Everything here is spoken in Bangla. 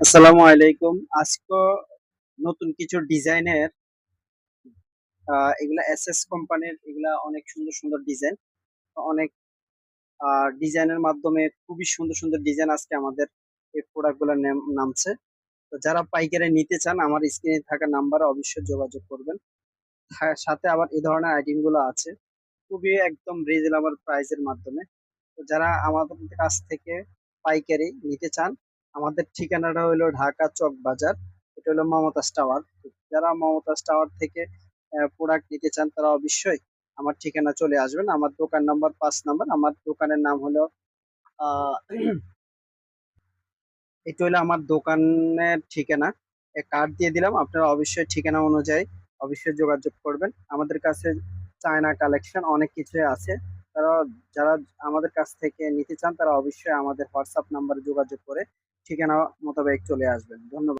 আসসালামু আলাইকুম। আজকে নতুন কিছু ডিজাইনের এগুলা এসএস কোম্পানির এগুলা অনেক সুন্দর সুন্দর ডিজাইন। অনেক ডিজাইনের মাধ্যমে খুবই সুন্দর সুন্দর ডিজাইন আজকে আমাদের এই প্রোডাক্ট গুলো নামছে। তো যারা পাইকারি নিতে চান আমার স্ক্রিনে থাকা নাম্বারে অবশ্যই যোগাযোগ করবেন। সাথে আবার এই ধরনের আইটেম গুলো আছে খুবই একদম রিজনেবল প্রাইসের মাধ্যমে। তো যারা আমাদের কাছ থেকে পাইকারি নিতে চান, আমাদের ঠিকানাটা হলো ঢাকা চক বাজার। এটা হলো মমতাজ টাওয়ার। যারা মমতাজ টাওয়ার থেকে প্রোডাক্ট নিতে চান তারা অবশ্যই আমার ঠিকানা চলে আসবেন। আমার দোকান নাম্বার 5 নাম্বার। আমার দোকানের নাম হলো আহ এটা হলো আমার দোকানের ঠিকানা। কার্ড দিয়ে দিলাম, আপনারা অবশ্যই ঠিকানা অনুযায়ী অবশ্যই যোগাযোগ করবেন। আমাদের কাছে চায়না কালেকশন অনেক কিছুই আছে। তারা যারা আমাদের কাছ থেকে নিতে চান তারা অবশ্যই আমাদের হোয়াটসঅ্যাপ নাম্বারে যোগাযোগ করে ঠিকানা মোতাবেক চলে আসবেন। ধন্যবাদ।